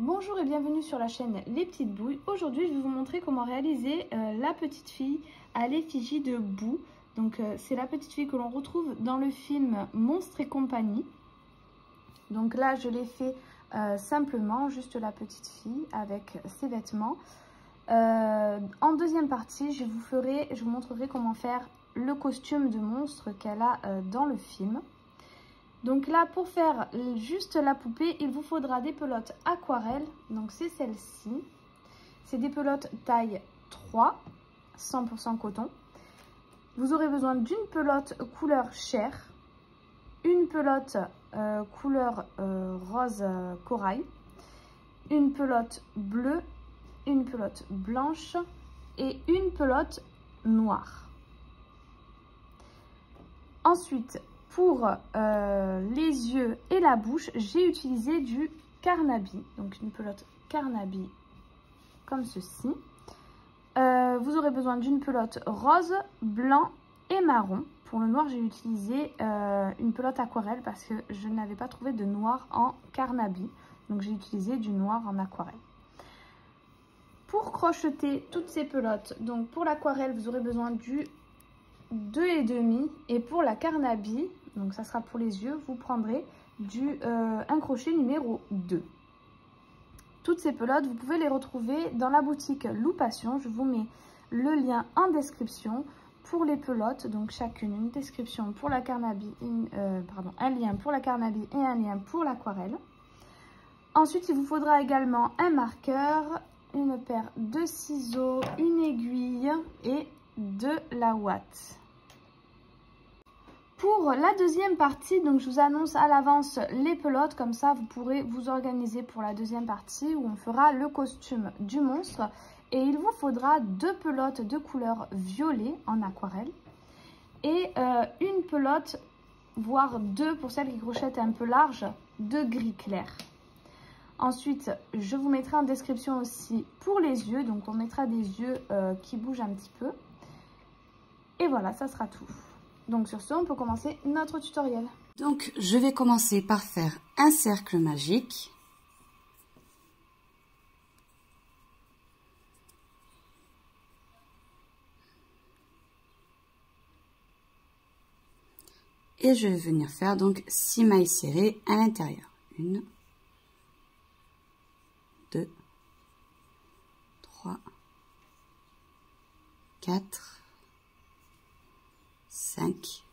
Bonjour et bienvenue sur la chaîne Les Petites Bouilles. Aujourd'hui, je vais vous montrer comment réaliser la petite fille à l'effigie de Boo. Donc, c'est la petite fille que l'on retrouve dans le film Monstres et compagnie. Donc là, je l'ai fait simplement, juste la petite fille avec ses vêtements. En deuxième partie, je vous montrerai comment faire le costume de monstre qu'elle a dans le film. Donc là, pour faire juste la poupée, il vous faudra des pelotes aquarelles. Donc c'est celle-ci. C'est des pelotes taille 3, 100% coton. Vous aurez besoin d'une pelote couleur chair, une pelote couleur rose corail, une pelote bleue, une pelote blanche et une pelote noire. Ensuite, pour les yeux et la bouche, j'ai utilisé du Carnaby, donc une pelote Carnaby comme ceci. Vous aurez besoin d'une pelote rose, blanc et marron. Pour le noir, j'ai utilisé une pelote aquarelle parce que je n'avais pas trouvé de noir en Carnaby. Donc j'ai utilisé du noir en aquarelle. Pour crocheter toutes ces pelotes, donc pour l'aquarelle, vous aurez besoin du 2,5 et pour la Carnaby, donc ça sera pour les yeux, vous prendrez un crochet numéro 2. Toutes ces pelotes, vous pouvez les retrouver dans la boutique Loupation. Je vous mets le lien en description pour les pelotes, donc chacune une description pour la Carnaby, un lien pour la Carnaby et un lien pour l'aquarelle. Ensuite, il vous faudra également un marqueur, une paire de ciseaux, une aiguille et de la ouate. Pour la deuxième partie, donc je vous annonce à l'avance les pelotes, comme ça vous pourrez vous organiser pour la deuxième partie où on fera le costume du monstre. Et il vous faudra 2 pelotes de couleur violet en aquarelle et une pelote, voire 2 pour celles qui crochettent un peu large, de gris clair. Ensuite, je vous mettrai en description aussi pour les yeux, donc on mettra des yeux qui bougent un petit peu. Et voilà, ça sera tout. Donc sur ce, on peut commencer notre tutoriel. Donc je vais commencer par faire un cercle magique. Et je vais venir faire donc 6 mailles serrées à l'intérieur. 1, 2, 3, 4, 5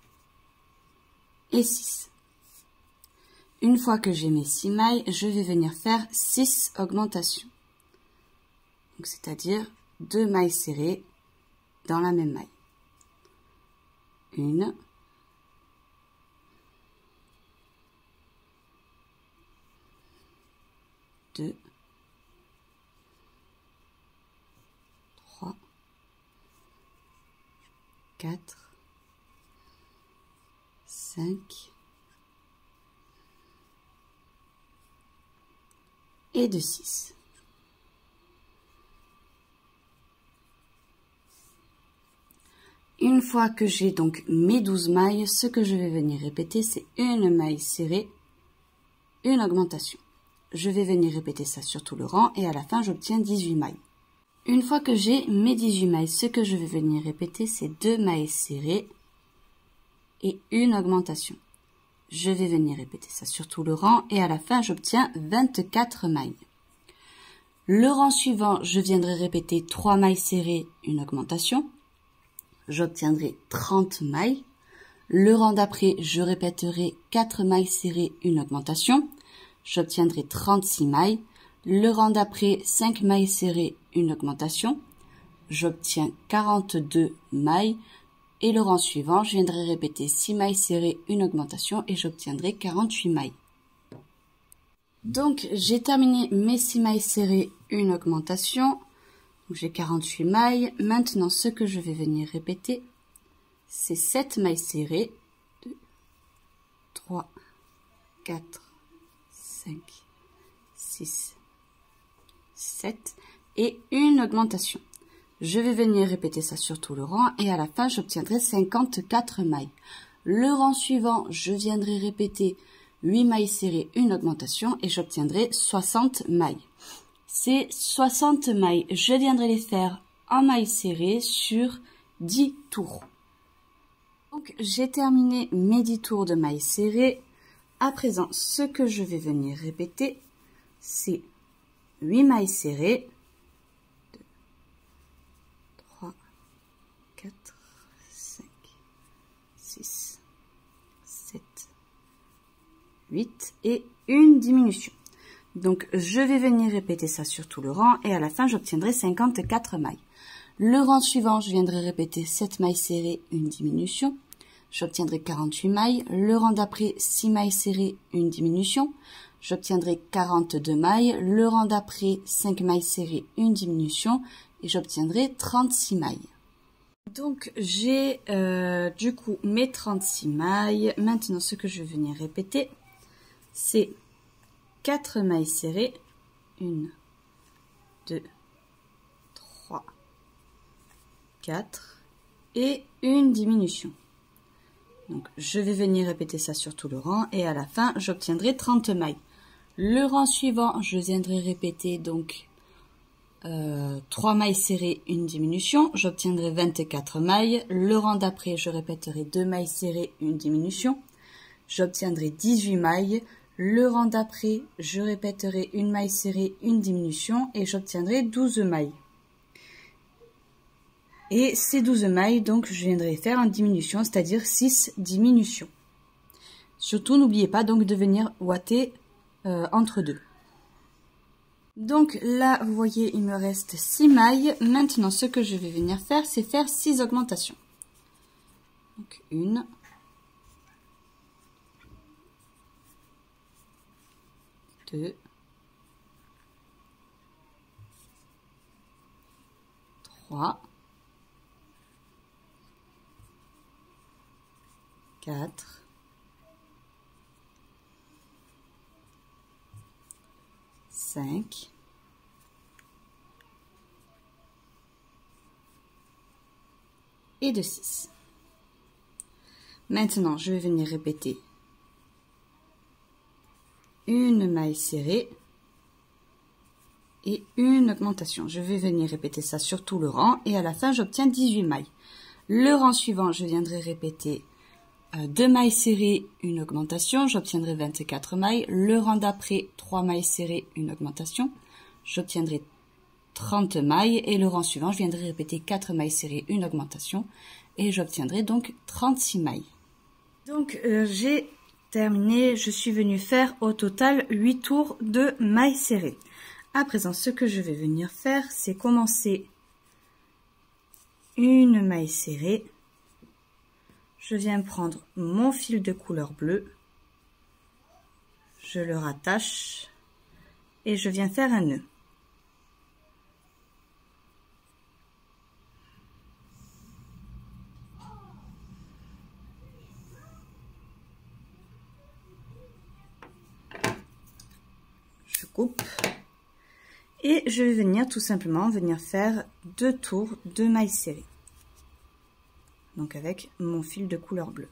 et 6. Une fois que j'ai mes 6 mailles, je vais venir faire 6 augmentations. Donc c'est-à-dire 2 mailles serrées dans la même maille. 1, 2, 3, 4, 5 et de 6. Une fois que j'ai donc mes 12 mailles, ce que je vais venir répéter, c'est une maille serrée, une augmentation. Je vais venir répéter ça sur tout le rang et à la fin, j'obtiens 18 mailles. Une fois que j'ai mes 18 mailles, ce que je vais venir répéter, c'est 2 mailles serrées et une augmentation. Je vais venir répéter ça sur tout le rang et à la fin, j'obtiens 24 mailles. Le rang suivant, je viendrai répéter 3 mailles serrées, une augmentation. J'obtiendrai 30 mailles. Le rang d'après, je répéterai 4 mailles serrées, une augmentation. J'obtiendrai 36 mailles. Le rang d'après, 5 mailles serrées, une augmentation. J'obtiens 42 mailles. Et le rang suivant, je viendrai répéter 6 mailles serrées, une augmentation et j'obtiendrai 48 mailles. Donc, j'ai terminé mes 6 mailles serrées, une augmentation. J'ai 48 mailles. Maintenant, ce que je vais venir répéter, c'est 7 mailles serrées. 2, 3, 4, 5, 6, 7 et une augmentation. Je vais venir répéter ça sur tout le rang et à la fin, j'obtiendrai 54 mailles. Le rang suivant, je viendrai répéter 8 mailles serrées, une augmentation et j'obtiendrai 60 mailles. Ces 60 mailles, je viendrai les faire en mailles serrées sur 10 tours. Donc j'ai terminé mes 10 tours de mailles serrées. À présent, ce que je vais venir répéter, c'est 8 mailles serrées, 2, 3, 4, 5, 6, 7, 8 et une diminution. Donc je vais venir répéter ça sur tout le rang et à la fin j'obtiendrai 54 mailles. Le rang suivant, je viendrai répéter 7 mailles serrées, une diminution. J'obtiendrai 48 mailles. Le rang d'après, 6 mailles serrées, une diminution. J'obtiendrai 42 mailles. Le rang d'après, 5 mailles serrées, une diminution. Et j'obtiendrai 36 mailles. Donc, j'ai du coup mes 36 mailles. Maintenant, ce que je vais venir répéter, c'est 4 mailles serrées. 1, 2, 3, 4 et une diminution. Donc je vais venir répéter ça sur tout le rang et à la fin j'obtiendrai 30 mailles. Le rang suivant, je viendrai répéter donc 3 mailles serrées, une diminution, j'obtiendrai 24 mailles. Le rang d'après, je répéterai 2 mailles serrées, une diminution, j'obtiendrai 18 mailles. Le rang d'après, je répéterai une maille serrée, une diminution et j'obtiendrai 12 mailles. Et ces 12 mailles, donc, je viendrai faire en diminution, c'est-à-dire 6 diminutions. Surtout, n'oubliez pas donc de venir ouater entre deux. Donc là, vous voyez, il me reste 6 mailles. Maintenant, ce que je vais venir faire, c'est faire 6 augmentations. Donc, 1, 2, 3, 4, 5, et de 6. Maintenant, je vais venir répéter une maille serrée et une augmentation. Je vais venir répéter ça sur tout le rang et à la fin, j'obtiens 18 mailles. Le rang suivant, je viendrai répéter 2 mailles serrées, une augmentation, j'obtiendrai 24 mailles. Le rang d'après, 3 mailles serrées, une augmentation, j'obtiendrai 30 mailles. Et le rang suivant, je viendrai répéter 4 mailles serrées, une augmentation, et j'obtiendrai donc 36 mailles. Donc j'ai terminé, je suis venue faire au total 8 tours de mailles serrées. À présent, ce que je vais venir faire, c'est commencer une maille serrée. Je viens prendre mon fil de couleur bleue, je le rattache et je viens faire un nœud. Je coupe et je vais venir tout simplement faire 2 tours de mailles serrées. Donc avec mon fil de couleur bleue.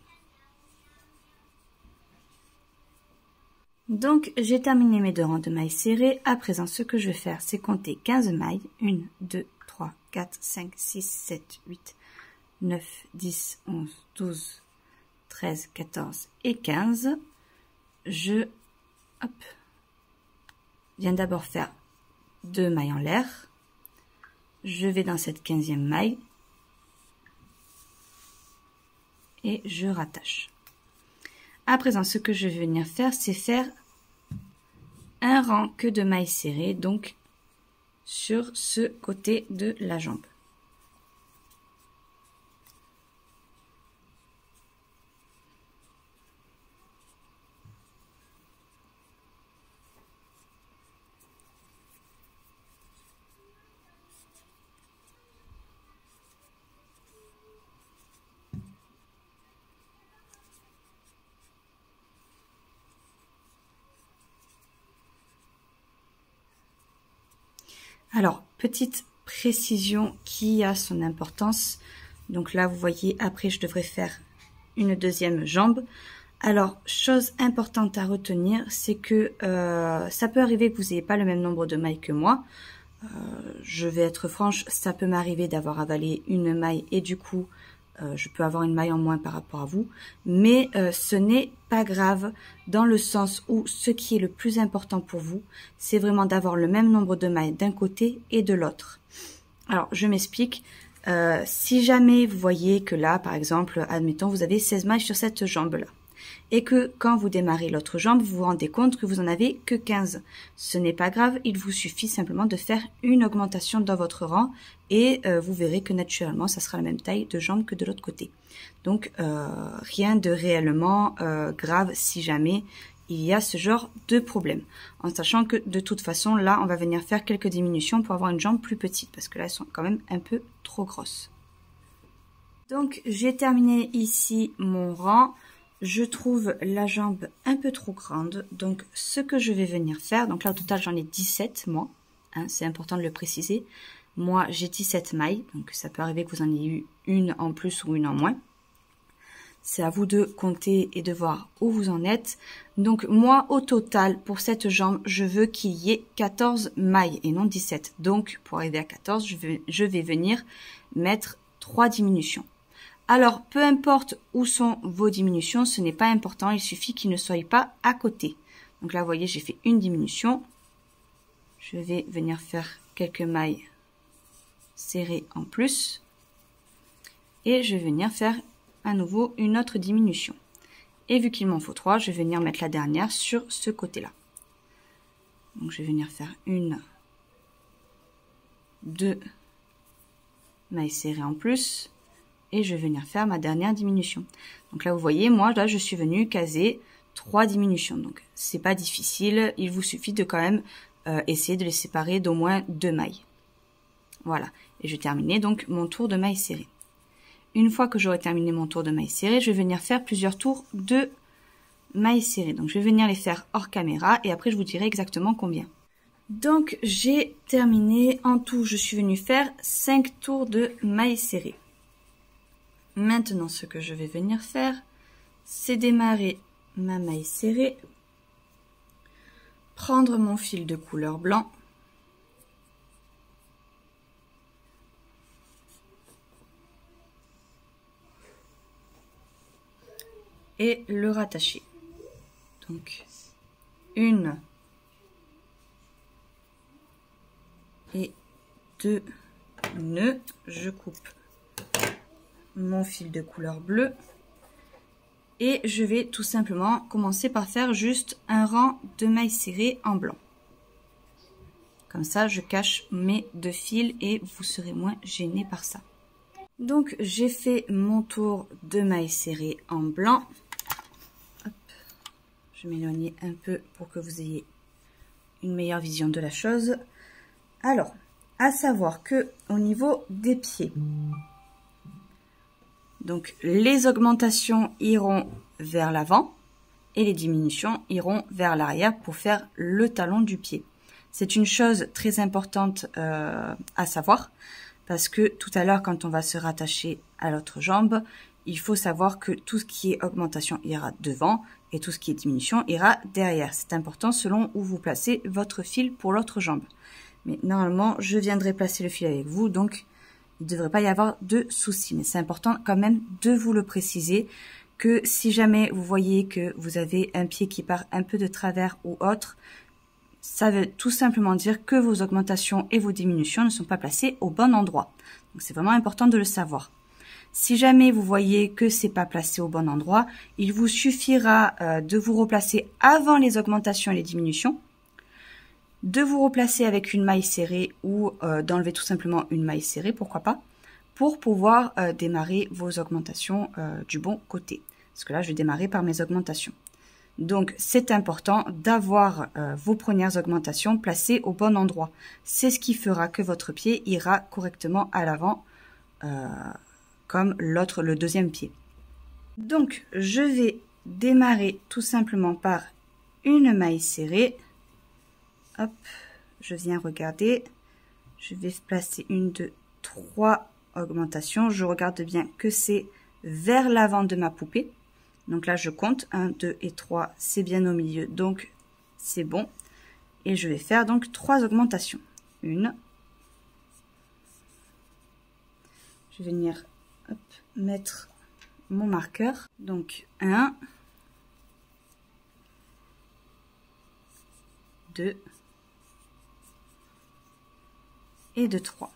Donc j'ai terminé mes 2 rangs de mailles serrées. À présent, ce que je vais faire, c'est compter 15 mailles. 1, 2, 3, 4, 5, 6, 7, 8, 9, 10, 11, 12, 13, 14 et 15. Je viens d'abord faire 2 mailles en l'air. Je vais dans cette 15e maille. Et je rattache. À présent, ce que je vais venir faire, c'est faire un rang que de mailles serrées, donc sur ce côté de la jambe. Alors, petite précision qui a son importance. Donc là, vous voyez, après, je devrais faire une deuxième jambe. Alors, chose importante à retenir, c'est que ça peut arriver que vous n'ayez pas le même nombre de mailles que moi. Je vais être franche, ça peut m'arriver d'avoir avalé une maille et du coup, je peux avoir une maille en moins par rapport à vous. Mais ce n'est pas grave dans le sens où ce qui est le plus important pour vous, c'est vraiment d'avoir le même nombre de mailles d'un côté et de l'autre. Alors, je m'explique. Si jamais vous voyez que là, par exemple, admettons, vous avez 16 mailles sur cette jambe-là. Et que quand vous démarrez l'autre jambe, vous vous rendez compte que vous en avez que 15. Ce n'est pas grave, il vous suffit simplement de faire une augmentation dans votre rang et vous verrez que naturellement, ça sera la même taille de jambe que de l'autre côté. Donc, rien de réellement grave si jamais il y a ce genre de problème. En sachant que de toute façon, là, on va venir faire quelques diminutions pour avoir une jambe plus petite parce que là, elles sont quand même un peu trop grosses. Donc, j'ai terminé ici mon rang. Je trouve la jambe un peu trop grande, donc ce que je vais venir faire, donc là au total j'en ai 17 moi, hein, c'est important de le préciser. Moi j'ai 17 mailles, donc ça peut arriver que vous en ayez eu une en plus ou une en moins. C'est à vous de compter et de voir où vous en êtes. Donc moi au total pour cette jambe, je veux qu'il y ait 14 mailles et non 17. Donc pour arriver à 14, je vais venir mettre 3 diminutions. Alors, peu importe où sont vos diminutions, ce n'est pas important, il suffit qu'ils ne soient pas à côté. Donc là, vous voyez, j'ai fait une diminution. Je vais venir faire quelques mailles serrées en plus. Et je vais venir faire à nouveau une autre diminution. Et vu qu'il m'en faut 3, je vais venir mettre la dernière sur ce côté-là. Donc, je vais venir faire une, 2 mailles serrées en plus. Et je vais venir faire ma dernière diminution. Donc là, vous voyez, moi, là, je suis venue caser 3 diminutions. Donc, c'est pas difficile. Il vous suffit de quand même essayer de les séparer d'au moins 2 mailles. Voilà. Et je vais terminer donc mon tour de mailles serrées. Une fois que j'aurai terminé mon tour de mailles serrées, je vais venir faire plusieurs tours de mailles serrées. Donc, je vais venir les faire hors caméra et après, je vous dirai exactement combien. Donc, j'ai terminé. En tout, je suis venue faire 5 tours de mailles serrées. Maintenant, ce que je vais venir faire, c'est démarrer ma maille serrée, prendre mon fil de couleur blanc, et le rattacher. Donc, 1 et 2 nœuds, je coupe mon fil de couleur bleue et je vais tout simplement commencer par faire juste un rang de mailles serrées en blanc. Comme ça, je cache mes 2 fils et vous serez moins gênés par ça. Donc, j'ai fait mon tour de mailles serrées en blanc. Hop. Je vais m'éloigner un peu pour que vous ayez une meilleure vision de la chose. Alors, à savoir que au niveau des pieds, donc, les augmentations iront vers l'avant et les diminutions iront vers l'arrière pour faire le talon du pied. C'est une chose très importante à savoir parce que tout à l'heure, quand on va se rattacher à l'autre jambe, il faut savoir que tout ce qui est augmentation ira devant et tout ce qui est diminution ira derrière. C'est important selon où vous placez votre fil pour l'autre jambe. Mais normalement, je viendrai placer le fil avec vous, donc il ne devrait pas y avoir de soucis, mais c'est important quand même de vous le préciser que si jamais vous voyez que vous avez un pied qui part un peu de travers ou autre, ça veut tout simplement dire que vos augmentations et vos diminutions ne sont pas placées au bon endroit. Donc c'est vraiment important de le savoir. Si jamais vous voyez que c'est pas placé au bon endroit, il vous suffira de vous replacer avant les augmentations et les diminutions, de vous replacer avec une maille serrée ou d'enlever tout simplement une maille serrée, pourquoi pas, pour pouvoir démarrer vos augmentations du bon côté. Parce que là, je vais démarrer par mes augmentations. Donc, c'est important d'avoir vos premières augmentations placées au bon endroit. C'est ce qui fera que votre pied ira correctement à l'avant, comme le deuxième pied. Donc, je vais démarrer tout simplement par une maille serrée. Hop, je viens regarder. Je vais placer 1, 2, 3 augmentations. Je regarde bien que c'est vers l'avant de ma poupée. Donc là, je compte 1, 2 et 3, c'est bien au milieu, donc c'est bon. Et je vais faire donc 3 augmentations. Une. Je vais venir hop, mettre mon marqueur. Donc 1, 2 et 2, 3.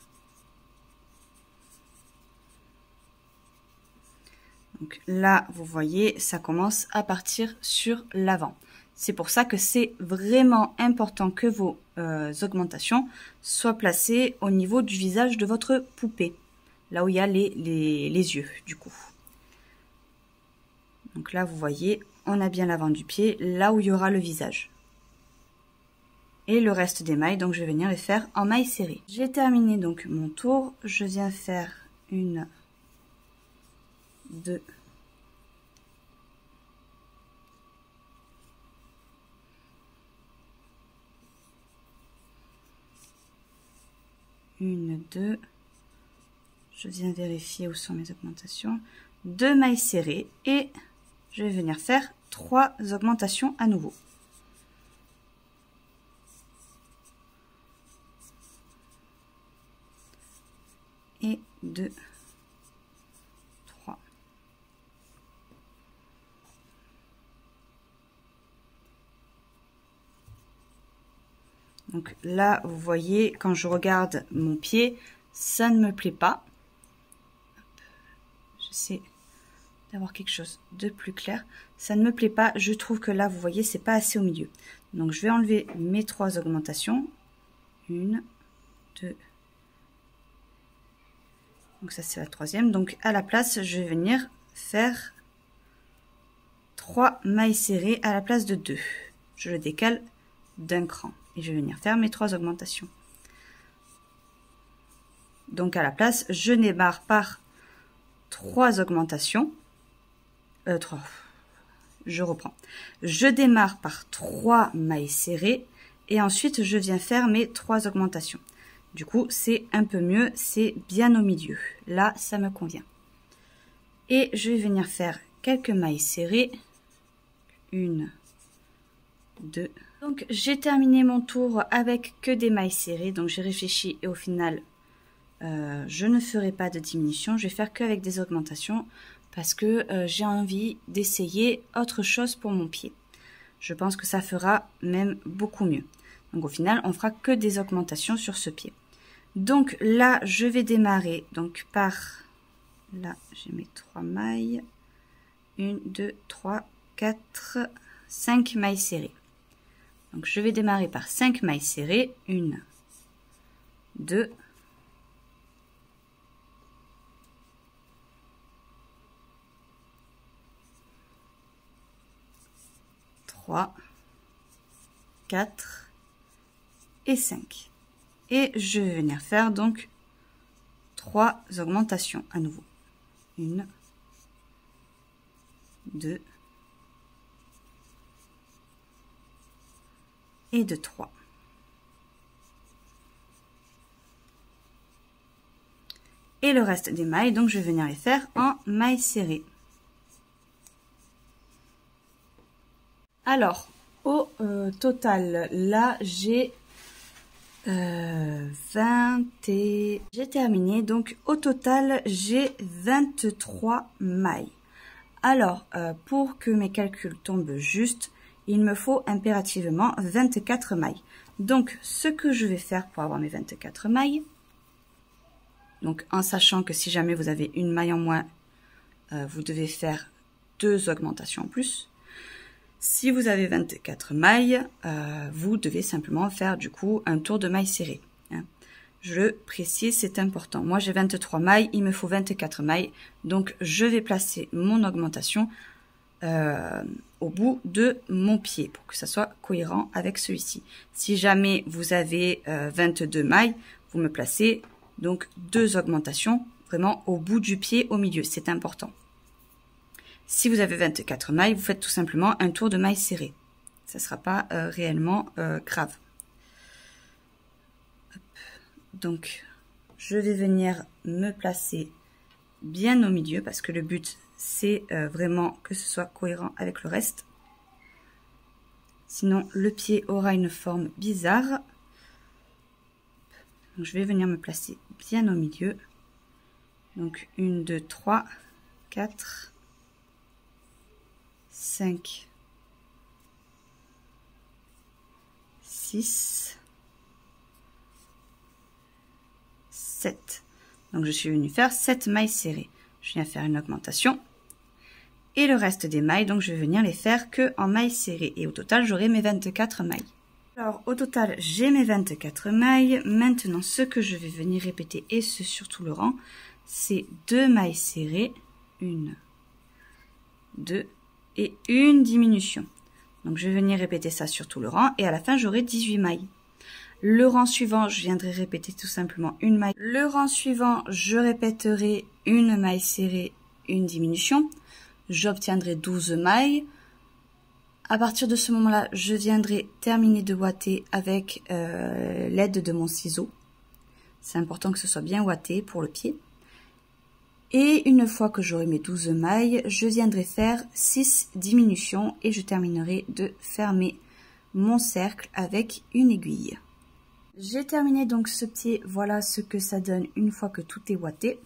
Donc là, vous voyez, ça commence à partir sur l'avant. C'est pour ça que c'est vraiment important que vos augmentations soient placées au niveau du visage de votre poupée. Là où il y a les yeux, du coup. Donc là, vous voyez, on a bien l'avant du pied, là où il y aura le visage. Et le reste des mailles, donc je vais venir les faire en mailles serrées. J'ai terminé donc mon tour. Je viens faire une, 2, une, 2. Je viens vérifier où sont mes augmentations. 2 mailles serrées et je vais venir faire 3 augmentations à nouveau. Et 2, 3. Donc là, vous voyez, quand je regarde mon pied, ça ne me plaît pas. J'essaie d'avoir quelque chose de plus clair. Ça ne me plaît pas. Je trouve que là, vous voyez, c'est pas assez au milieu. Donc, je vais enlever mes 3 augmentations. 1, 2. Donc, ça, c'est la 3e. Donc, à la place, je vais venir faire 3 mailles serrées à la place de 2. Je le décale d'un cran. Et je vais venir faire mes 3 augmentations. Donc, à la place, je démarre par 3 augmentations. 3. Je reprends. Je démarre par 3 mailles serrées et ensuite je viens faire mes 3 augmentations. Du coup, c'est un peu mieux, c'est bien au milieu. Là, ça me convient. Et je vais venir faire quelques mailles serrées. 1, 2. Donc, j'ai terminé mon tour avec que des mailles serrées. Donc, j'ai réfléchi et au final, je ne ferai pas de diminution. Je vais faire qu'avec des augmentations parce que j'ai envie d'essayer autre chose pour mon pied. Je pense que ça fera même beaucoup mieux. Donc, au final, on fera que des augmentations sur ce pied. Donc, là, je vais démarrer donc par... Là, j'ai mes 3 mailles. 1, 2, 3, 4, 5 mailles serrées. Donc, je vais démarrer par 5 mailles serrées. 1, 2, 3, 4 et 5. Et je vais venir faire donc 3 augmentations à nouveau. 1, 2 et 2, 3. Et le reste des mailles, donc je vais venir les faire en mailles serrées. Alors, au total, là, j'ai 20 et... J'ai terminé, donc au total, j'ai 23 mailles. Alors, pour que mes calculs tombent juste, il me faut impérativement 24 mailles. Donc, ce que je vais faire pour avoir mes 24 mailles, donc en sachant que si jamais vous avez une maille en moins, vous devez faire 2 augmentations en plus. Si vous avez 24 mailles, vous devez simplement faire du coup un tour de mailles serrées. Hein. Je précise, c'est important. Moi, j'ai 23 mailles, il me faut 24 mailles. Donc, je vais placer mon augmentation au bout de mon pied pour que ça soit cohérent avec celui-ci. Si jamais vous avez 22 mailles, vous me placez donc 2 augmentations vraiment au bout du pied, au milieu. C'est important. Si vous avez 24 mailles, vous faites tout simplement un tour de mailles serrées. Ça ne sera pas réellement grave. Hop. Donc, je vais venir me placer bien au milieu parce que le but, c'est vraiment que ce soit cohérent avec le reste. Sinon, le pied aura une forme bizarre. Donc, je vais venir me placer bien au milieu. Donc, 1, 2, 3, 4, 5, 6, 7. Donc, je suis venue faire 7 mailles serrées. Je viens faire une augmentation. Et le reste des mailles, donc je vais venir les faire que en mailles serrées. Et au total, j'aurai mes 24 mailles. Alors, au total, j'ai mes 24 mailles. Maintenant, ce que je vais venir répéter, et ce sur tout le rang, c'est 2 mailles serrées. 1, 2 et une diminution. Donc, je vais venir répéter ça sur tout le rang. Et à la fin, j'aurai 18 mailles. Le rang suivant, je viendrai répéter tout simplement une maille. Le rang suivant, je répéterai une maille serrée, une diminution. J'obtiendrai 12 mailles. À partir de ce moment-là, je viendrai terminer de ouater avec l'aide de mon ciseau. C'est important que ce soit bien ouaté pour le pied. Et une fois que j'aurai mes 12 mailles, je viendrai faire 6 diminutions et je terminerai de fermer mon cercle avec une aiguille. J'ai terminé donc ce pied, voilà ce que ça donne une fois que tout est ouaté.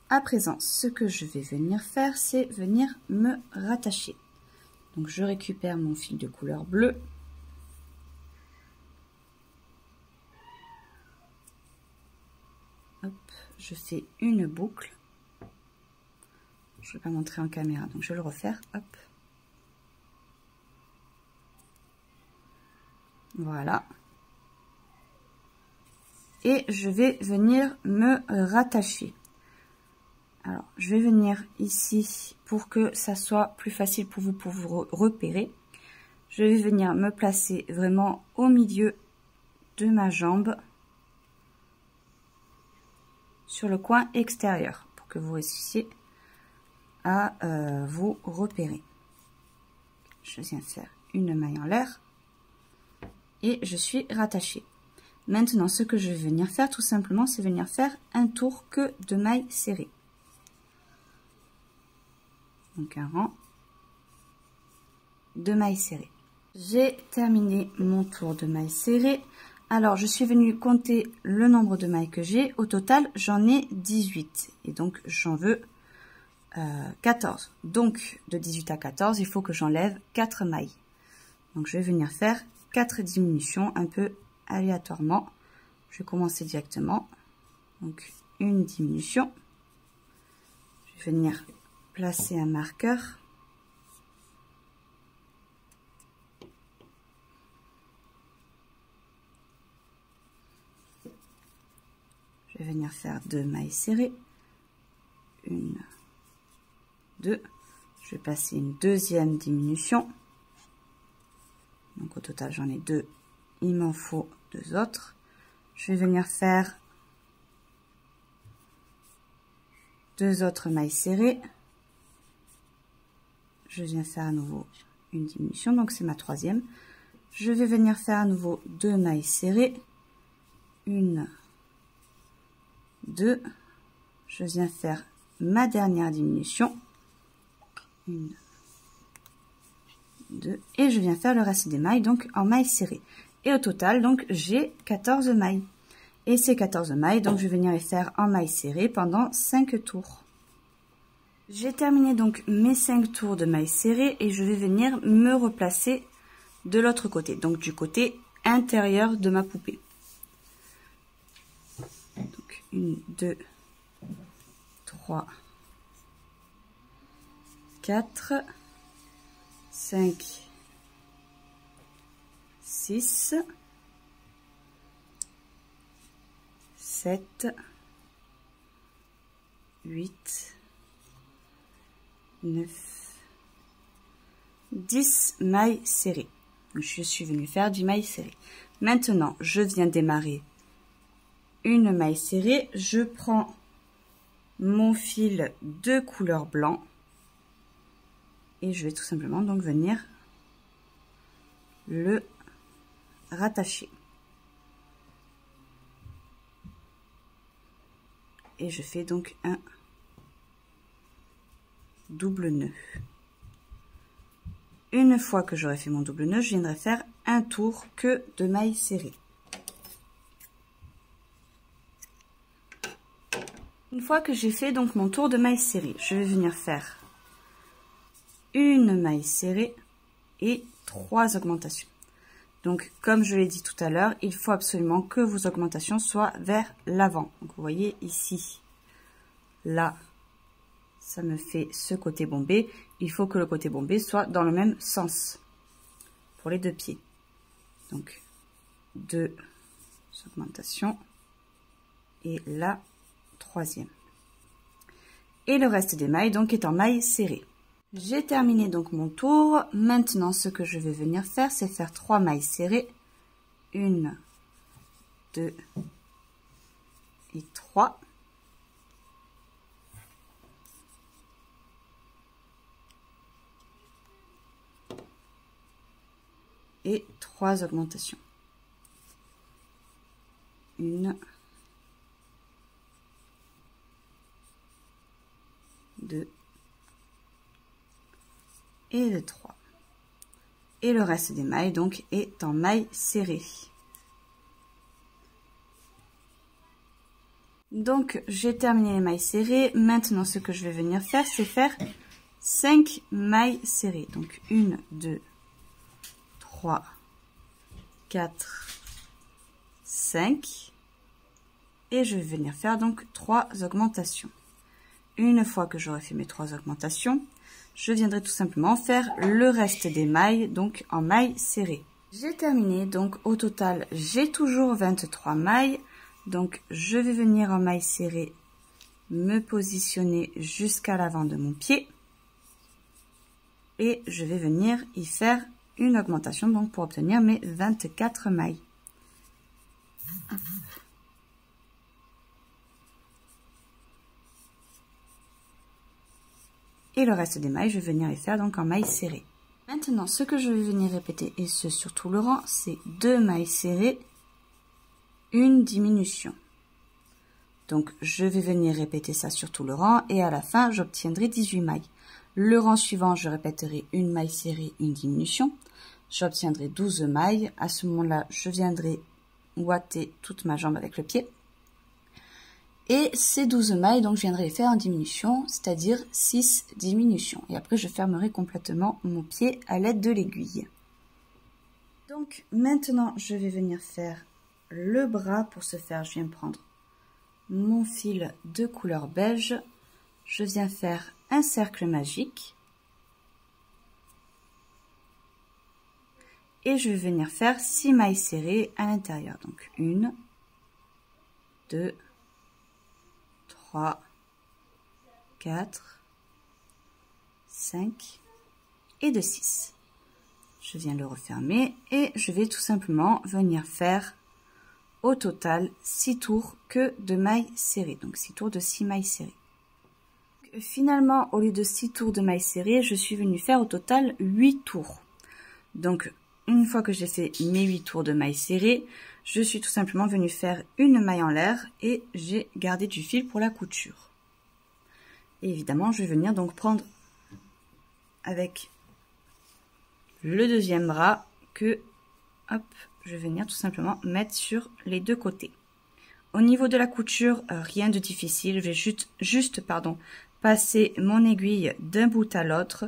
À présent, ce que je vais venir faire, c'est venir me rattacher. Donc je récupère mon fil de couleur bleue. Hop, je fais une boucle. Je ne vais pas montrer en caméra, donc je vais le refaire. Hop. Voilà. Et je vais venir me rattacher. Alors, je vais venir ici pour que ça soit plus facile pour vous repérer. Je vais venir me placer vraiment au milieu de ma jambe sur le coin extérieur pour que vous réussissiez à vous repérer. Je viens faire une maille en l'air et je suis rattachée. Maintenant, ce que je vais venir faire tout simplement, c'est venir faire un tour que de mailles serrées. Donc un rang de mailles serrées. J'ai terminé mon tour de mailles serrées. Alors, je suis venue compter le nombre de mailles que j'ai. Au total, j'en ai 18. Et donc, j'en veux 14. Donc, de 18 à 14, il faut que j'enlève 4 mailles. Donc, je vais venir faire 4 diminutions un peu aléatoirement. Je vais commencer directement. Donc, une diminution. Je vais venir placer un marqueur. Je vais venir faire 2 mailles serrées. 1, 2. Je vais passer une deuxième diminution. Donc au total j'en ai 2. Il m'en faut 2 autres. Je vais venir faire 2 autres mailles serrées. Je viens faire à nouveau une diminution, donc c'est ma troisième. Je vais venir faire à nouveau 2 mailles serrées. 1, 2. Je viens faire ma dernière diminution. 1, 2. Et je viens faire le reste des mailles, donc en mailles serrées. Et au total, donc j'ai 14 mailles. Et ces 14 mailles, donc je vais venir les faire en mailles serrées pendant 5 tours. J'ai terminé donc mes 5 tours de mailles serrées et je vais venir me replacer de l'autre côté, donc du côté intérieur de ma poupée. Donc 1, 2, 3, 4, 5, 6, 7, 8, 9, 10 mailles serrées. Donc, je suis venue faire 10 mailles serrées. Maintenant, je viens démarrer une maille serrée. Je prends mon fil de couleur blanc et je vais tout simplement donc venir le rattacher. Et je fais donc un double nœud. Une fois que j'aurai fait mon double nœud, je viendrai faire un tour que de mailles serrées. Une fois que j'ai fait donc mon tour de mailles serrées, je vais venir faire une maille serrée et 3 augmentations. Donc comme je l'ai dit tout à l'heure, il faut absolument que vos augmentations soient vers l'avant. Donc vous voyez ici, là, ça me fait ce côté bombé. Il faut que le côté bombé soit dans le même sens pour les deux pieds. Donc 2 augmentations et la 3e. Et le reste des mailles donc est en mailles serrées. J'ai terminé donc mon tour. Maintenant ce que je vais venir faire, c'est faire 3 mailles serrées. 1, 2 et 3. Et 3 augmentations. 1, 2 et le 3. Et le reste des mailles donc est en mailles serrées. Donc j'ai terminé les mailles serrées. Maintenant ce que je vais venir faire, c'est faire 5 mailles serrées. Donc 1, 2, 3, 4, 5. Et je vais venir faire donc 3 augmentations. Une fois que j'aurai fait mes 3 augmentations, je viendrai tout simplement faire le reste des mailles, donc en mailles serrées. J'ai terminé, donc au total, j'ai toujours 23 mailles. Donc je vais venir en mailles serrées, me positionner jusqu'à l'avant de mon pied. Et je vais venir y faire une augmentation donc pour obtenir mes 24 mailles. Hop. Et le reste des mailles, je vais venir les faire donc en mailles serrées. Maintenant, ce que je vais venir répéter, et ce sur tout le rang, c'est 2 mailles serrées, une diminution. Donc, je vais venir répéter ça sur tout le rang, et à la fin, j'obtiendrai 18 mailles. Le rang suivant, je répéterai une maille serrée, une diminution. J'obtiendrai 12 mailles. À ce moment-là, je viendrai ouater toute ma jambe avec le pied. Et ces 12 mailles, donc je viendrai les faire en diminution, c'est-à-dire 6 diminutions. Et après, je fermerai complètement mon pied à l'aide de l'aiguille. Donc maintenant, je vais venir faire le bras. Pour ce faire, je viens prendre mon fil de couleur beige. Je viens faire un cercle magique. Et je vais venir faire 6 mailles serrées à l'intérieur. Donc 1, 2, 3, 4, 5 et de 6. Je viens le refermer et je vais tout simplement venir faire au total 6 tours que de mailles serrées. Donc 6 tours de 6 mailles serrées. Finalement, au lieu de 6 tours de mailles serrées, je suis venue faire au total 8 tours. Donc une fois que j'ai fait mes 8 tours de mailles serrées, je suis tout simplement venue faire une maille en l'air et j'ai gardé du fil pour la couture. Et évidemment, je vais venir donc prendre avec le deuxième bras que, hop, je vais venir tout simplement mettre sur les deux côtés. Au niveau de la couture, rien de difficile, je vais juste passer mon aiguille d'un bout à l'autre.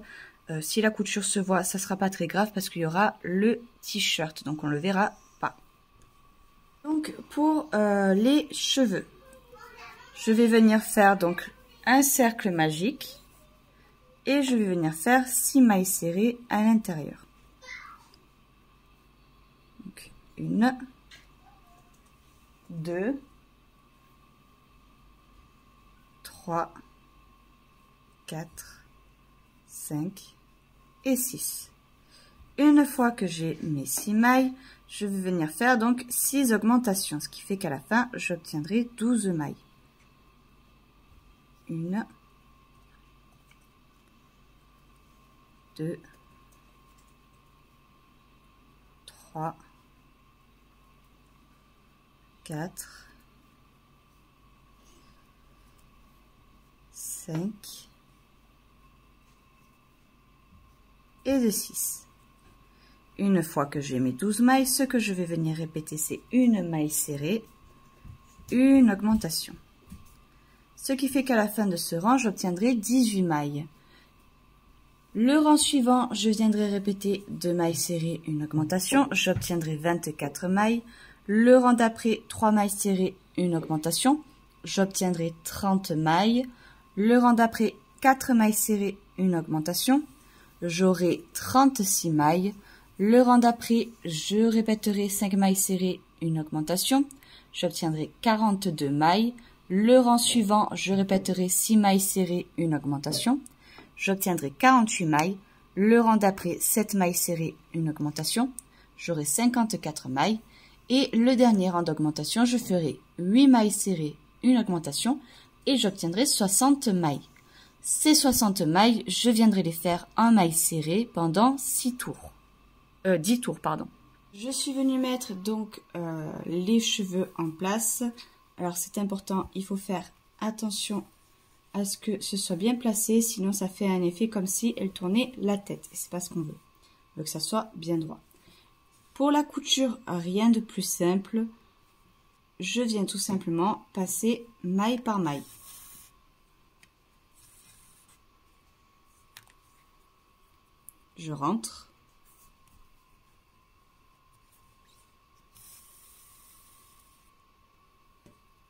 Si la couture se voit, ça sera pas très grave parce qu'il y aura le t-shirt, donc on le verra pas. Donc pour les cheveux, je vais venir faire donc un cercle magique et je vais venir faire 6 mailles serrées à l'intérieur. Donc 1, 2, 3, 4, 5 et 6. Une fois que j'ai mes 6 mailles, je vais venir faire donc 6 augmentations, ce qui fait qu'à la fin, j'obtiendrai 12 mailles. 1, 2, 3, 4, 5 et de 6. Une fois que j'ai mes 12 mailles, ce que je vais venir répéter, c'est une maille serrée, une augmentation. Ce qui fait qu'à la fin de ce rang, j'obtiendrai 18 mailles. Le rang suivant, je viendrai répéter 2 mailles serrées, une augmentation, j'obtiendrai 24 mailles. Le rang d'après, 3 mailles serrées, une augmentation, j'obtiendrai 30 mailles. Le rang d'après, 4 mailles serrées, une augmentation, j'aurai 36 mailles. Le rang d'après, je répéterai 5 mailles serrées, une augmentation, j'obtiendrai 42 mailles. Le rang suivant, je répéterai 6 mailles serrées, une augmentation, j'obtiendrai 48 mailles. Le rang d'après, 7 mailles serrées, une augmentation, j'aurai 54 mailles. Et le dernier rang d'augmentation, je ferai 8 mailles serrées, une augmentation, et j'obtiendrai 60 mailles. Ces 60 mailles, je viendrai les faire en mailles serrées pendant 10 tours. Je suis venue mettre donc les cheveux en place. Alors c'est important, il faut faire attention à ce que ce soit bien placé, sinon ça fait un effet comme si elle tournait la tête. Et c'est pas ce qu'on veut. On veut que ça soit bien droit. Pour la couture, rien de plus simple. Je viens tout simplement passer maille par maille. Je rentre.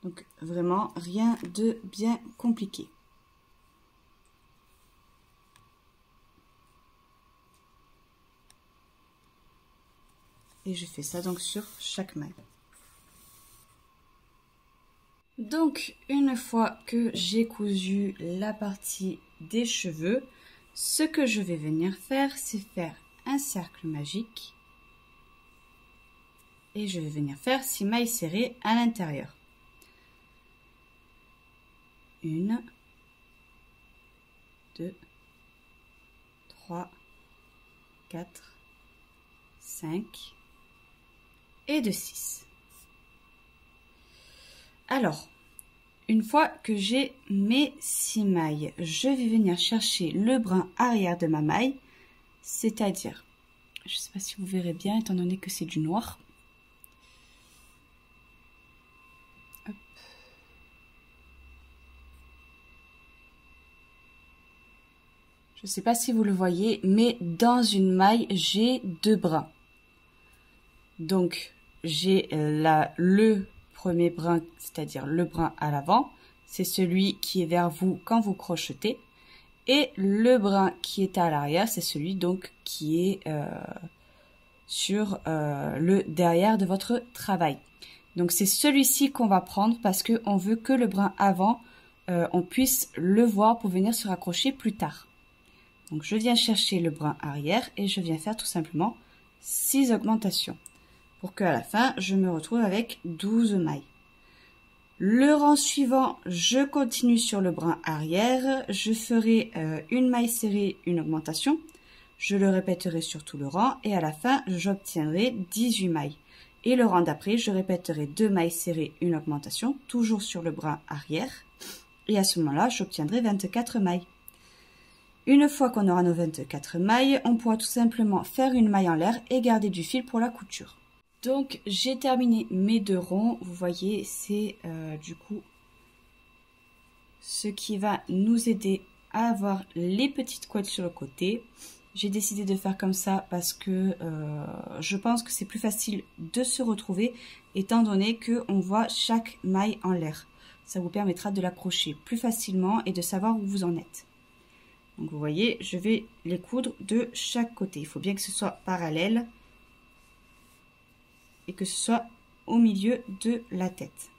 Donc vraiment rien de bien compliqué. Et je fais ça donc sur chaque maille. Donc une fois que j'ai cousu la partie des cheveux, ce que je vais venir faire, c'est faire un cercle magique. Et je vais venir faire 6 mailles serrées à l'intérieur. 1, 2, 3, 4, 5 et de 6. Alors, une fois que j'ai mes 6 mailles, je vais venir chercher le brin arrière de ma maille, c'est-à-dire, je ne sais pas si vous verrez bien étant donné que c'est du noir. Hop. Je ne sais pas si vous le voyez, mais dans une maille, j'ai 2 brins. Donc, j'ai le premier brin, c'est-à-dire le brin à l'avant. C'est celui qui est vers vous quand vous crochetez. Et le brin qui est à l'arrière, c'est celui donc qui est sur le derrière de votre travail. Donc, c'est celui-ci qu'on va prendre parce qu'on veut que le brin avant, on puisse le voir pour venir se raccrocher plus tard. Donc, je viens chercher le brin arrière et je viens faire tout simplement 6 augmentations pour qu'à la fin, je me retrouve avec 12 mailles. Le rang suivant, je continue sur le brin arrière. Je ferai une maille serrée, une augmentation. Je le répéterai sur tout le rang et à la fin, j'obtiendrai 18 mailles. Et le rang d'après, je répéterai 2 mailles serrées, une augmentation, toujours sur le brin arrière. Et à ce moment-là, j'obtiendrai 24 mailles. Une fois qu'on aura nos 24 mailles, on pourra tout simplement faire une maille en l'air et garder du fil pour la couture. Donc, j'ai terminé mes 2 ronds. Vous voyez, c'est du coup ce qui va nous aider à avoir les petites couettes sur le côté. J'ai décidé de faire comme ça parce que je pense que c'est plus facile de se retrouver étant donné qu'on voit chaque maille en l'air. Ça vous permettra de l'accrocher plus facilement et de savoir où vous en êtes. Donc vous voyez, je vais les coudre de chaque côté. Il faut bien que ce soit parallèle et que ce soit au milieu de la tête.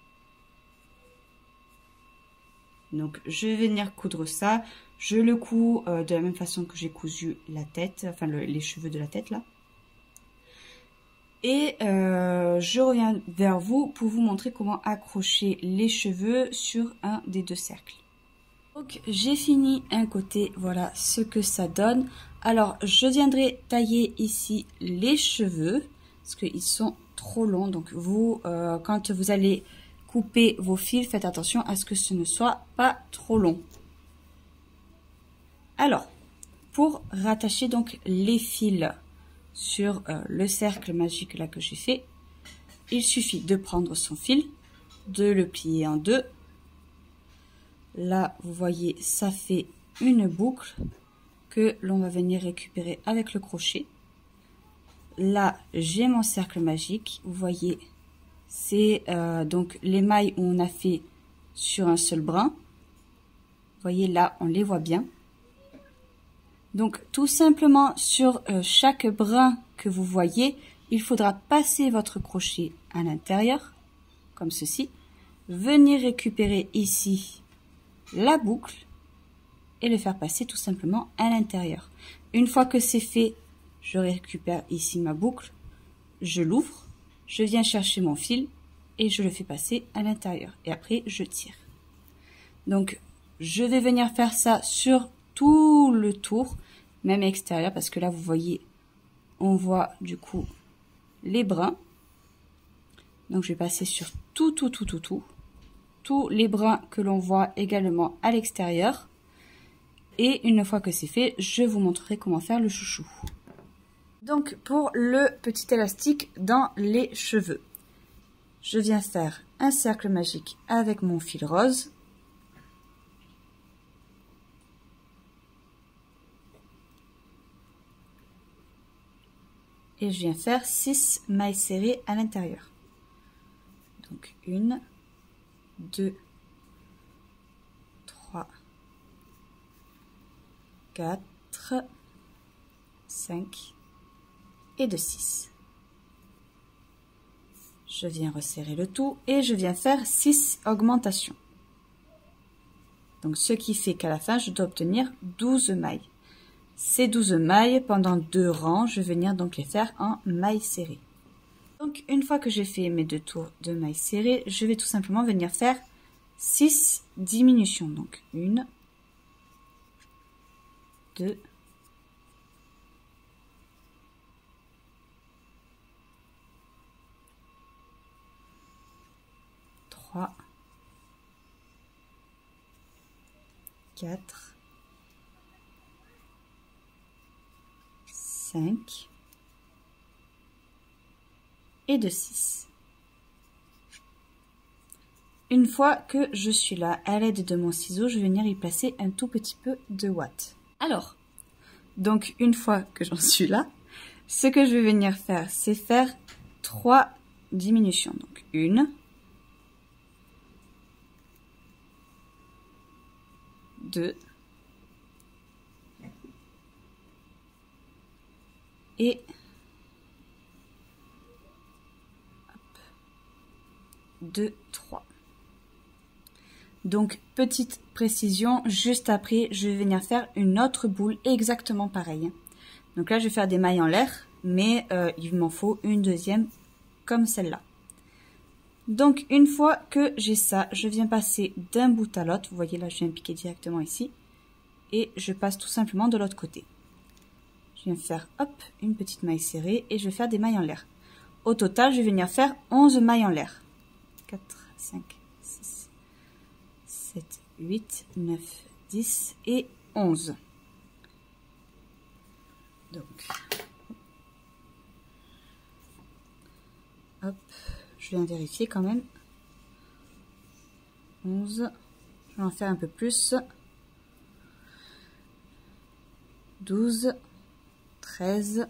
Donc je vais venir coudre ça. Je le couds de la même façon que j'ai cousu la tête, enfin les cheveux de la tête là. Et je reviens vers vous pour vous montrer comment accrocher les cheveux sur un des 2 cercles. Donc j'ai fini un côté, voilà ce que ça donne. Alors je viendrai tailler ici les cheveux parce qu'ils sont trop longs. Donc vous, quand vous allez couper vos fils, faites attention à ce que ce ne soit pas trop long. Alors, pour rattacher donc les fils sur le cercle magique là que j'ai fait, il suffit de prendre son fil, de le plier en deux. Là, vous voyez, ça fait une boucle que l'on va venir récupérer avec le crochet. Là, j'ai mon cercle magique. Vous voyez, c'est donc les mailles où on a fait sur un seul brin. Vous voyez, là, on les voit bien. Donc, tout simplement, sur chaque brin que vous voyez, il faudra passer votre crochet à l'intérieur, comme ceci. Venir récupérer ici la boucle et le faire passer tout simplement à l'intérieur. Une fois que c'est fait, je récupère ici ma boucle, je l'ouvre, je viens chercher mon fil et je le fais passer à l'intérieur. Et après, je tire. Donc, je vais venir faire ça sur tout le tour, même extérieur, parce que là, vous voyez, on voit du coup les brins. Donc, je vais passer sur tous les brins que l'on voit également à l'extérieur. Et une fois que c'est fait, je vous montrerai comment faire le chouchou. Donc, pour le petit élastique dans les cheveux, je viens faire un cercle magique avec mon fil rose. Et je viens faire 6 mailles serrées à l'intérieur. Donc 1, 2, 3, 4, 5 et de 6. Je viens resserrer le tout et je viens faire 6 augmentations. Donc ce qui fait qu'à la fin, je dois obtenir 12 mailles. Ces 12 mailles, pendant 2 rangs, je vais venir donc les faire en mailles serrées. Donc une fois que j'ai fait mes 2 tours de mailles serrées, je vais tout simplement venir faire 6 diminutions. Donc 1, 2, 3, 4, 5 et de 6. Une fois que je suis là, à l'aide de mon ciseau, je vais venir y placer un tout petit peu de ouate. Alors, donc une fois que j'en suis là, ce que je vais venir faire, c'est faire 3 diminutions. Donc 1, 2 et 2, 3. Donc, petite précision, juste après, je vais venir faire une autre boule exactement pareille. Donc là, je vais faire des mailles en l'air, mais il m'en faut une deuxième comme celle-là. Donc, une fois que j'ai ça, je viens passer d'un bout à l'autre. Vous voyez, là, je viens piquer directement ici. Et je passe tout simplement de l'autre côté. Je viens faire, hop, une petite maille serrée et je vais faire des mailles en l'air. Au total, je vais venir faire 11 mailles en l'air. 4, 5, 6, 7, 8, 9, 10 et 11. Donc, hop, je viens vérifier quand même. 11, je vais en faire un peu plus. 12, 13,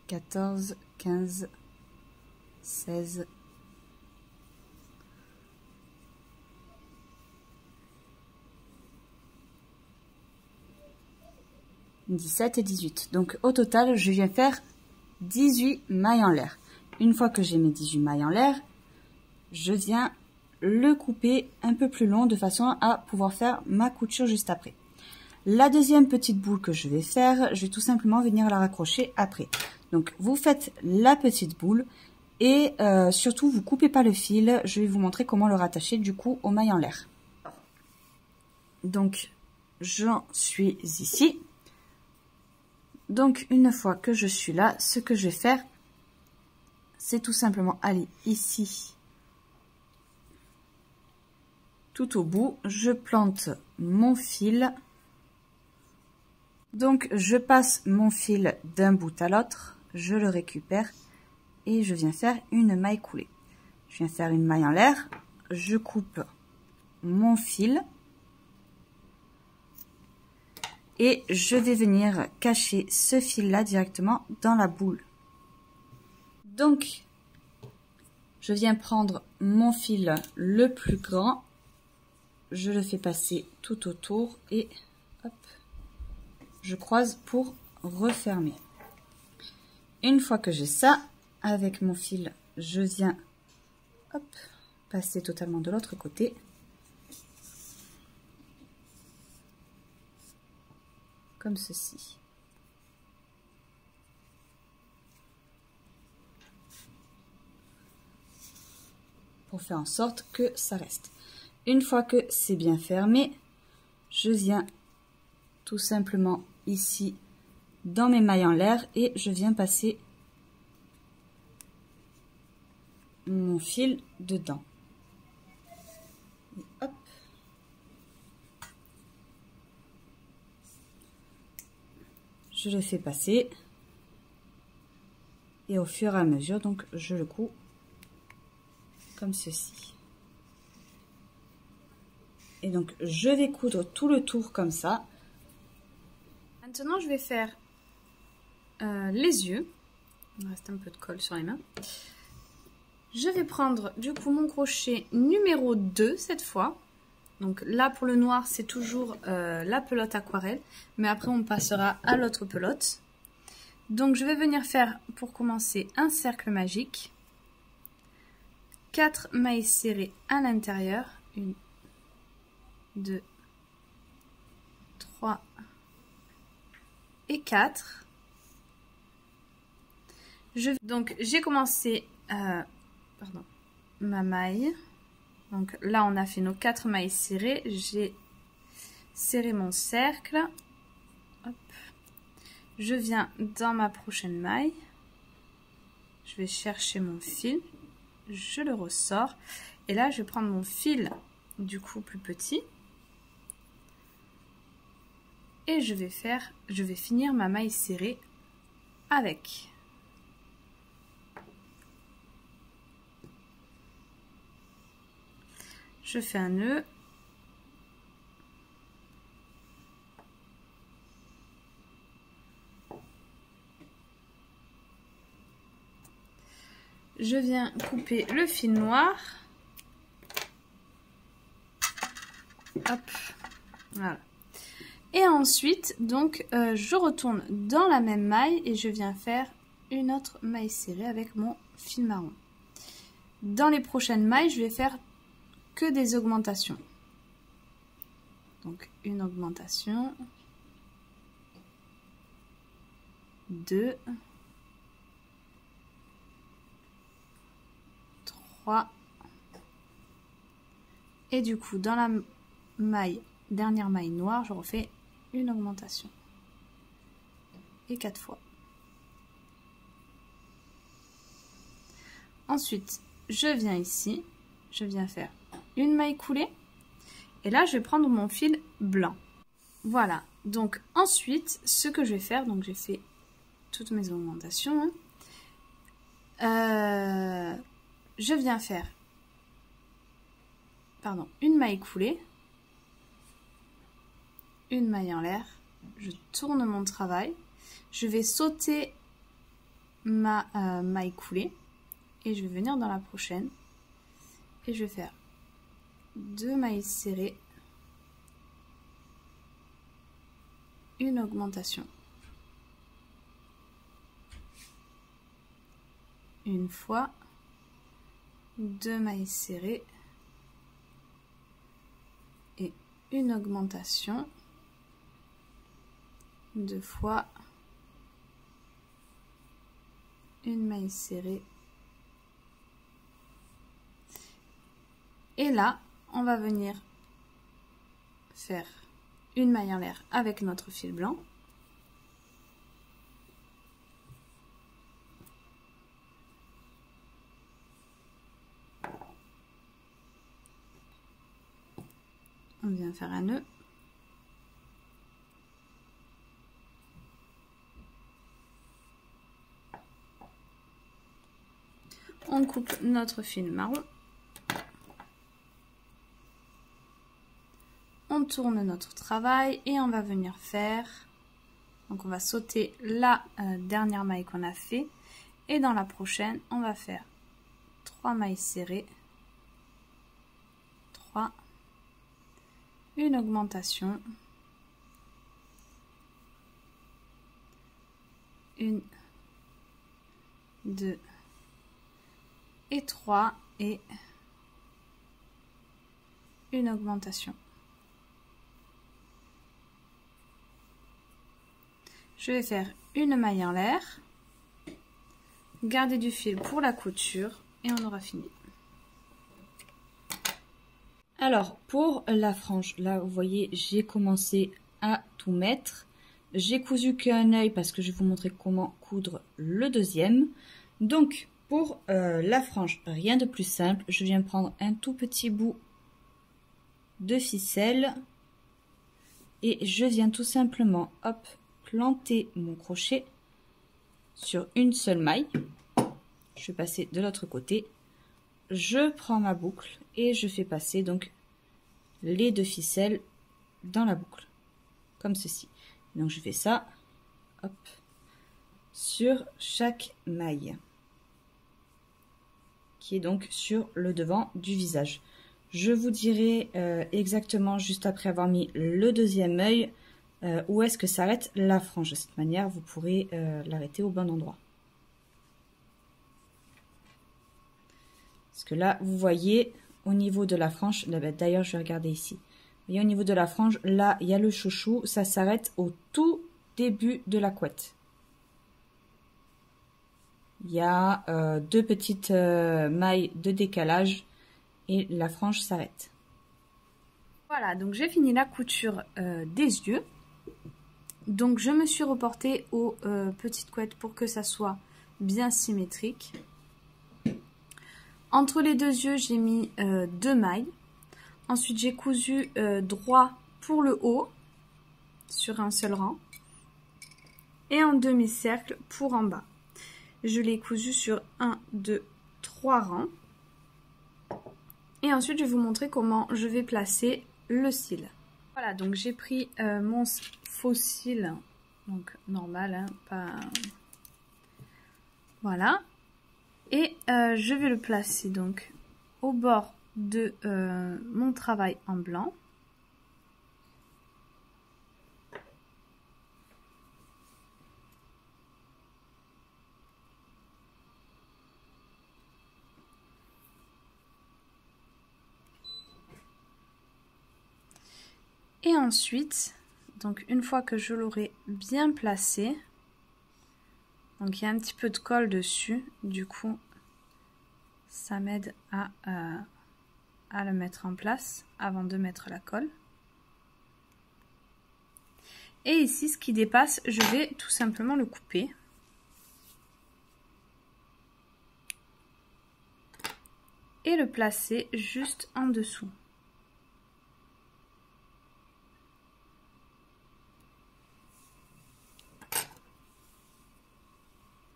14, 15, 16, 17 et 18. Donc au total, je viens faire 18 mailles en l'air. Une fois que j'ai mes 18 mailles en l'air, je viens le couper un peu plus long de façon à pouvoir faire ma couture juste après. La deuxième petite boule que je vais faire, je vais tout simplement venir la raccrocher après. Donc vous faites la petite boule et surtout vous coupez pas le fil. Je vais vous montrer comment le rattacher du coup aux mailles en l'air. Donc j'en suis ici. Donc une fois que je suis là, ce que je vais faire, c'est tout simplement aller ici tout au bout, je plante mon fil. Donc je passe mon fil d'un bout à l'autre, je le récupère et je viens faire une maille coulée. Je viens faire une maille en l'air, je coupe mon fil et je vais venir cacher ce fil là directement dans la boule. Donc je viens prendre mon fil le plus grand, je le fais passer tout autour et hop, je croise pour refermer. Une fois que j'ai ça, avec mon fil, je viens hop, passer totalement de l'autre côté. Comme ceci. Pour faire en sorte que ça reste. Une fois que c'est bien fermé, je viens tout simplement ici dans mes mailles en l'air et je viens passer mon fil dedans. Et hop. Je le fais passer et au fur et à mesure, donc je le couds comme ceci. Et donc je vais coudre tout le tour comme ça. Maintenant je vais faire les yeux. Il me reste un peu de colle sur les mains. Je vais prendre du coup mon crochet numéro 2 cette fois. Donc là pour le noir c'est toujours la pelote aquarelle, mais après on passera à l'autre pelote. Donc je vais venir faire pour commencer un cercle magique, 4 mailles serrées à l'intérieur, 1, 2, 3 et 4. Donc j'ai commencé ma maille. Donc là on a fait nos 4 mailles serrées, j'ai serré mon cercle. Hop. Je viens dans ma prochaine maille, je vais chercher mon fil, je le ressors et là je vais prendre mon fil du coup plus petit et je vais finir ma maille serrée avec. Je fais un nœud, je viens couper le fil noir, hop, voilà. Et ensuite, donc, je retourne dans la même maille et je viens faire une autre maille serrée avec mon fil marron. Dans les prochaines mailles, je vais faire que des augmentations. Donc, une augmentation, 2, 3, et du coup, dans la maille, dernière maille noire, je refais une augmentation et 4 fois. Ensuite, je viens ici, je viens faire une maille coulée et là je vais prendre mon fil blanc. Voilà, donc ensuite ce que je vais faire, donc j'ai fait toutes mes augmentations, je viens faire une maille coulée, une maille en l'air, je tourne mon travail, je vais sauter ma maille coulée et je vais venir dans la prochaine et je vais faire 2 mailles serrées, une augmentation, une fois, 2 mailles serrées et une augmentation, 2 fois, une maille serrée. Et là, on va venir faire une maille en l'air avec notre fil blanc. vient faire un nœud. On coupe notre fil marron. On tourne notre travail et on va venir faire, donc on va sauter la dernière maille qu'on a fait et dans la prochaine on va faire 3 mailles serrées, 3, une augmentation, 1, 2 et 3 et une augmentation. Je vais faire une maille en l'air, garder du fil pour la couture et on aura fini. Alors pour la frange, là vous voyez j'ai commencé à tout mettre. J'ai cousu qu'un œil parce que je vais vous montrer comment coudre le deuxième. Donc pour la frange, rien de plus simple, je viens prendre un tout petit bout de ficelle et je viens tout simplement hop, planter mon crochet sur une seule maille. Je vais passer de l'autre côté, je prends ma boucle et je fais passer donc les 2 ficelles dans la boucle comme ceci. Donc je fais ça hop, sur chaque maille qui est donc sur le devant du visage. Je vous dirai exactement juste après avoir mis le deuxième œil où est-ce que s'arrête la frange. De cette manière vous pourrez l'arrêter au bon endroit. Parce que là vous voyez au niveau de la frange, d'ailleurs je vais regarder ici. Vous voyez au niveau de la frange, là il y a le chouchou, ça s'arrête au tout début de la couette. Il y a 2 petites mailles de décalage et la frange s'arrête. Voilà, donc j'ai fini la couture des yeux. Donc je me suis reportée aux petites couettes pour que ça soit bien symétrique. Entre les 2 yeux, j'ai mis 2 mailles. Ensuite, j'ai cousu droit pour le haut sur un seul rang et en demi-cercle pour en bas. Je l'ai cousu sur 1, 2, 3 rangs. Et ensuite, je vais vous montrer comment je vais placer le cil. Voilà, donc j'ai pris mon faux cil, donc normal, hein, pas... Voilà. Et je vais le placer donc au bord de mon travail en blanc. Et ensuite, donc une fois que je l'aurai bien placé, donc il y a un petit peu de colle dessus, du coup ça m'aide à le mettre en place avant de mettre la colle. Et ici, ce qui dépasse, je vais tout simplement le couper. Et le placer juste en dessous.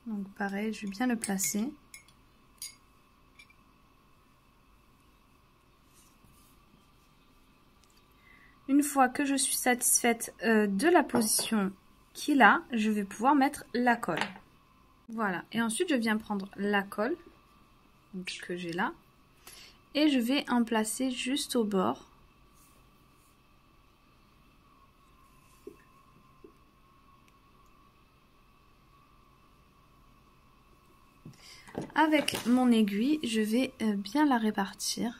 Donc pareil, je vais bien le placer. Une fois que je suis satisfaite de la position qu'il a, je vais pouvoir mettre la colle. Voilà, et ensuite je viens prendre la colle que j'ai là et je vais en placer juste au bord. Avec mon aiguille, je vais bien la répartir.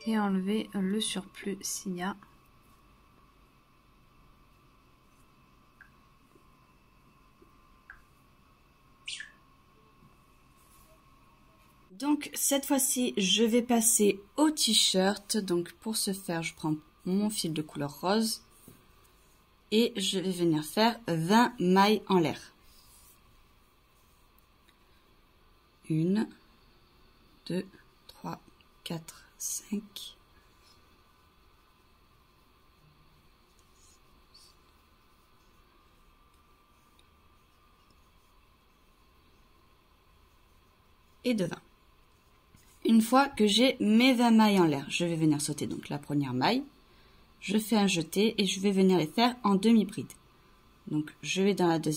Et enlever le surplus s'il y a. Donc cette fois-ci, je vais passer au t-shirt. Donc pour ce faire, je prends mon fil de couleur rose. et je vais venir faire 20 mailles en l'air. 1, 2, 3, 4, 5. Et de 20. Une fois que j'ai mes 20 mailles en l'air, je vais venir sauter donc la première maille. Je fais un jeté et je vais venir les faire en demi-bride. Donc je vais dans la deuxième